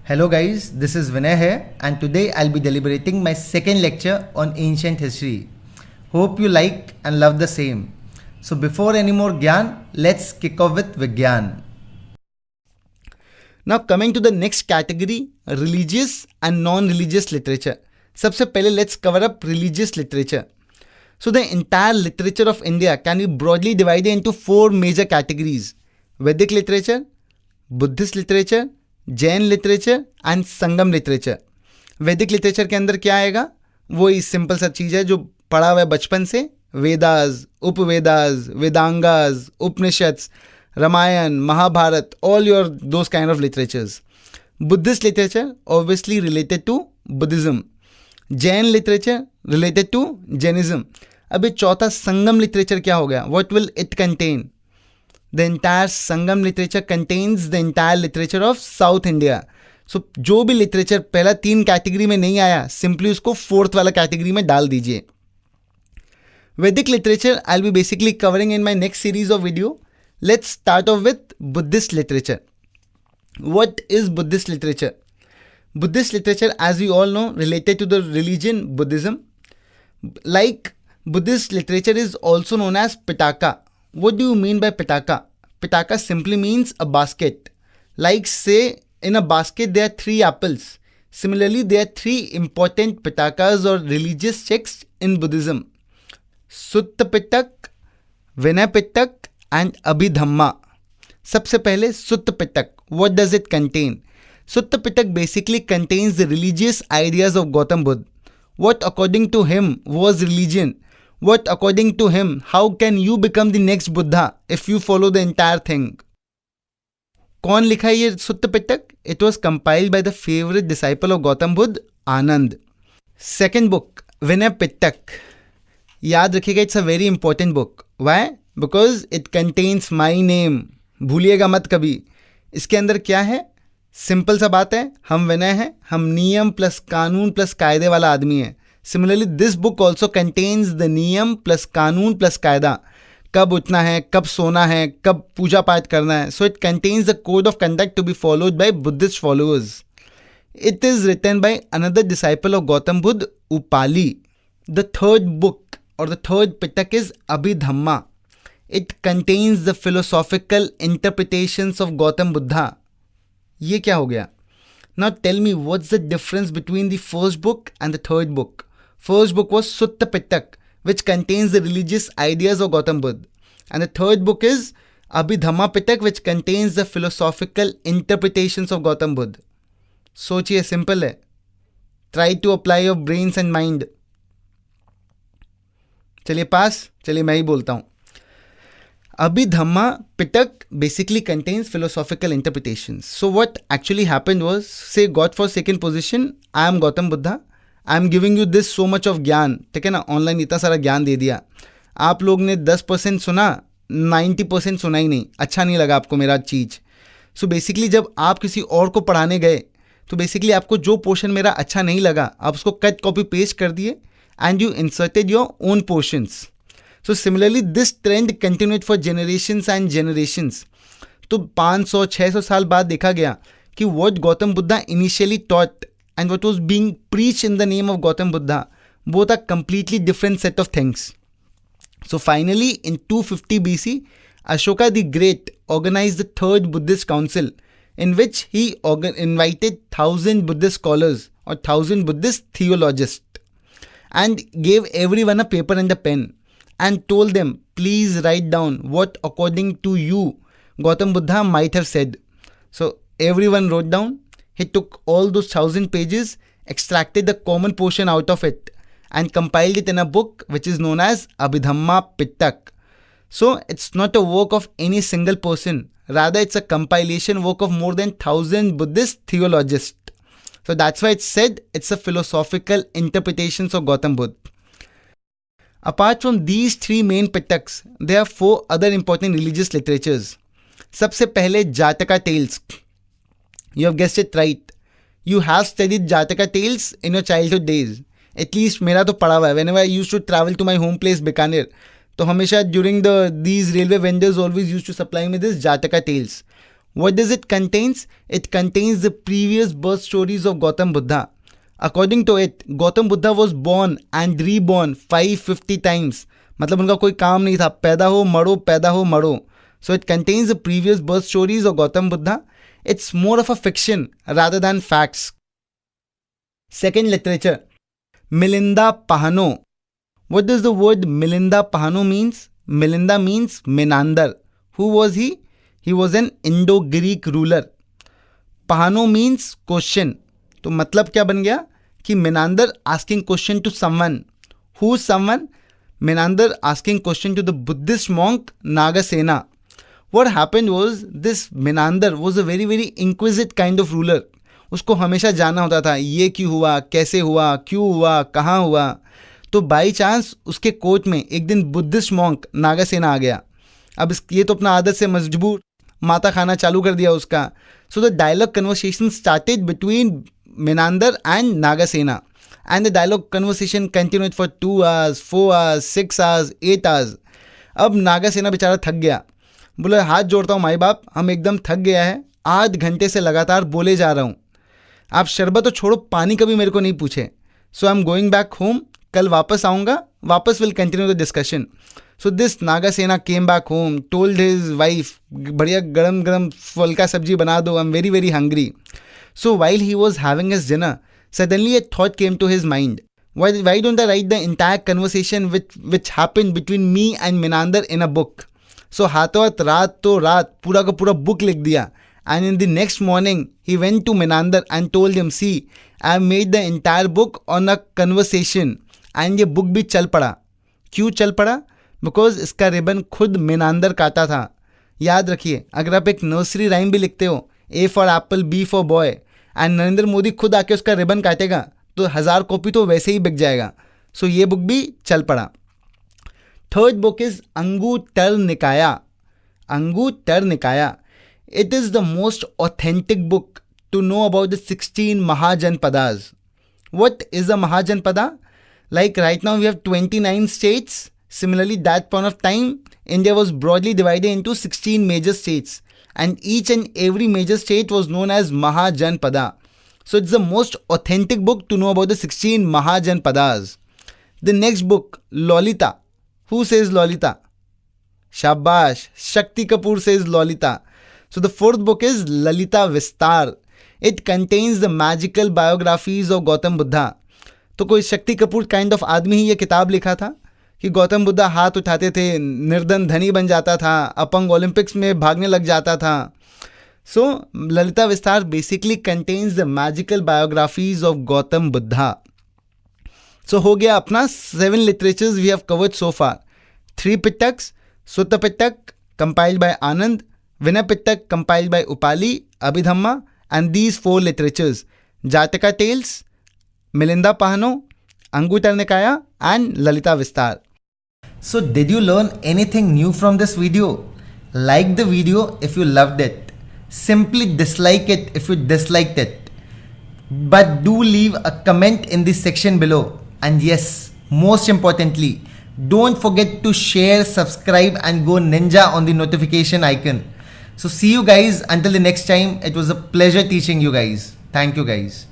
Hello guys, this is Vinay here and today I'll be deliberating my second lecture on ancient history. Hope you like and love the same. So before any more Gyan, let's kick off with Vigyan. Now coming to the next category, religious and non-religious literature. सबसे पहले let's cover up religious literature. So the entire literature of India can be broadly divided into four major categories: Vedic literature, Buddhist literature, Jain literature and Sangam literature. वैदिक literature के अंदर क्या आएगा? वही simple सा चीज़ है जो पढ़ा हुआ है बचपन से. Vedas, Upavedas, Vedangas, Upanishads, Ramayana, Mahabharata, all your those kind of literatures. Buddhist literature obviously related to Buddhism. Jain literature related to Jainism. अभी चौथा संगम लिटरेचर क्या हो गया? What will it contain? The entire Sangam literature contains the entire literature of South India. So जो भी literature पहला तीन category में नहीं आया, सिंपली उसको फोर्थ वाला कैटेगरी में डाल दीजिए. Vedic literature I'll be basically covering in my next series of video. Let's start off with Buddhist literature. What is Buddhist literature? Buddhist literature, as we all know, related to the religion Buddhism. Like Buddhist literature is also known as Pitaka. What do you mean by Pitaka? Pitaka simply means a basket. Like say in a basket there are three apples. Similarly, there are three important Pitakas or religious texts in Buddhism: Sutta Pitak, Vinay Pitak and Abhidhamma. सबसे पहले Sutta Pitak. What does it contain? Sutta Pitak basically contains the religious ideas of Gautam Buddha. What according to him was religion? What according to him, how can you become the next Buddha if you follow the entire thing? कौन लिखा है ये सुत्त पिटक? It was compiled by the favorite disciple of Gautam Buddha, Anand. Second book, Vinay Pitak. याद रखिएगा, it's a very important book. Why? Because it contains my name. भूलिएगा मत कभी. इसके अंदर क्या है? सिंपल सा बात है, हम विनय हैं, हम नियम प्लस कानून प्लस कायदे वाला आदमी है. Similarly, this book also contains the नियम प्लस कानून प्लस कायदा. कब उठना है, कब सोना है, कब पूजा पाठ करना है. So it contains the code of conduct to be followed by Buddhist followers. It is written by another disciple of Gautam Buddha, Upali. The third book or the third Pitak is Abhidhamma. It contains the philosophical interpretations of Gautam Buddha. ये क्या हो गया? Now tell me, what's the difference between the first book and the third book? First book was Sutta Pitak, which contains the religious ideas of Gautam Buddha. And the third book is Abhidhamma Pitak, which contains the philosophical interpretations of Gautam Buddha. सोचिए, simple है. Try to apply your brains and mind. चलिए पास, चलिए मैं ही बोलता हूँ. Abhidhamma Pitak basically contains philosophical interpretations. So what actually happened was, say God forsaken position, I am Gautam Buddha. I am giving you this so much of ज्ञान. ठीक है ना, online इतना सारा ज्ञान दे दिया. आप लोग ने 10% सुना, 90% सुना ही नहीं, अच्छा नहीं लगा आपको मेरा चीज़. सो बेसिकली जब आप किसी और को पढ़ाने गए तो बेसिकली आपको जो पोर्शन मेरा अच्छा नहीं लगा, आप उसको कट कॉपी पेस्ट कर दिए and you inserted your own portions. So similarly this trend continued for generations and generations. तो 500-600 साल बाद देखा गया कि what Gautam Buddha initially taught and what was being preached in the name of Gautam Buddha, both are completely different set of things. So finally, in 250 BC, Ashoka the Great organized the third Buddhist council, in which he invited 1,000 Buddhist scholars or 1,000 Buddhist theologists and gave everyone a paper and a pen and told them, please write down what according to you Gautam Buddha might have said. So everyone wrote down. He took all those 1,000 pages, extracted the common portion out of it and compiled it in a book which is known as Abhidhamma Pitak. So it's not a work of any single person. Rather, it's a compilation work of more than 1,000 Buddhist theologists. So that's why it's said it's a philosophical interpretations of Gautam Buddha. Apart from these three main Pitaks, there are four other important religious literatures. सबसे पहले Jataka tales. You have guessed it right. You have studied Jataka tales in your childhood days. At least मेरा तो पढ़ा हुआ है. Whenever I used to travel to my home place Bikaner, तो हमेशा during these railway vendors always used to supply me this Jataka tales. What does it contains? It contains the previous birth stories of Gautam Buddha. According to it, Gautam Buddha was born and reborn 550 times. मतलब उनका कोई काम नहीं था, पैदा हो मरो पैदा हो मरो. So it contains the previous birth stories of Gautam Buddha. It's more of a fiction rather than facts. Second literature, Milinda Pahano. What does the word Milinda Pahano means? Milinda means Menander. Who was he? He was an Indo-Greek ruler. Pahano means question. तो मतलब क्या बन गया कि Menander asking question to someone. Who's someone? Menander asking question to the Buddhist monk Nagasena. What happened was this Menander was a very very inquisitive kind of ruler. उसको हमेशा जानना होता था ये क्यों हुआ, कैसे हुआ, क्यों हुआ, कहाँ हुआ. तो बाई चांस उसके कोर्ट में एक दिन बुद्धिस्ट मॉन्क नागासेना आ गया. अब ये तो अपना आदत से मजबूर माता खाना चालू कर दिया उसका. So the dialogue conversation started between Menander and Nagasena and the dialogue conversation continued for 2 hours, 4 hours, 6 hours, 8 hours. अब नागासेना बेचारा थक गया. बोले हाथ जोड़ता हूँ माई बाप, हम एकदम थक गया है, 8 घंटे से लगातार बोले जा रहा हूँ. आप शरबत तो छोड़ो, पानी कभी मेरे को नहीं पूछे. So I am going back home. कल वापस आऊँगा, वापस will continue the discussion. So this Nagasena came back home, told his wife, बढ़िया गरम गरम फुल्का सब्जी बना दो, I am very very hungry. So while he was having his dinner, suddenly a thought came to his mind. Why don't I write the entire conversation which happened between me and Menander in a book? So हाथों हाथ रात तो रात पूरा का पूरा book लिख दिया. And in the next morning, he went to Menander and told him, see, I made the entire book on a conversation. And ये book भी चल पड़ा. क्यों चल पड़ा? Because इसका रिबन खुद Menander काटा था. याद रखिए, अगर आप एक नर्सरी राइम भी लिखते हो, A for apple, B for boy, and Narendra Modi खुद आके उसका रिबन काटेगा तो 1000 कॉपी तो वैसे ही बिक जाएगा. सो ये बुक भी चल पड़ा. Third book is Anguttara Nikaya. Anguttara Nikaya. It is the most authentic book to know about the 16 Mahajanapadas. What is a Mahajanapada? Like right now we have 29 states. Similarly, that point of time, India was broadly divided into 16 major states. And each and every major state was known as Mahajanpada. So it's the most authentic book to know about the 16 Mahajanpadas. The next book, Lolita. Who says Lolita? Shabash. Shakti Kapoor says Lolita. So the fourth book is Lalita Vistar. It contains the magical biographies of Gautam Buddha. तो कोई Shakti Kapoor kind of आदमी ही ये किताब लिखा था कि गौतम बुद्धा हाथ उठाते थे, निर्धन धनी बन जाता था, अपंग ओलंपिक्स में भागने लग जाता था. So Lalita Vistara basically contains the magical biographies of Gautam Buddha. So हो गया अपना 7 literatures we have covered so far. 3 Pitakas, Sutta Pitaka compiled by Ananda, Vinaya Pitaka compiled by Upali, Abhidhamma, and these 4 literatures, Jataka tales, Milinda Pahano, Angutar Nikaya, and Lalita Vistar. So did you learn anything new from this video? Like the video if you loved it. Simply dislike it if you disliked it. But do leave a comment in the section below. And yes, most importantly, don't forget to share, subscribe and go ninja on the notification icon. So see you guys until the next time. It was a pleasure teaching you guys. Thank you guys.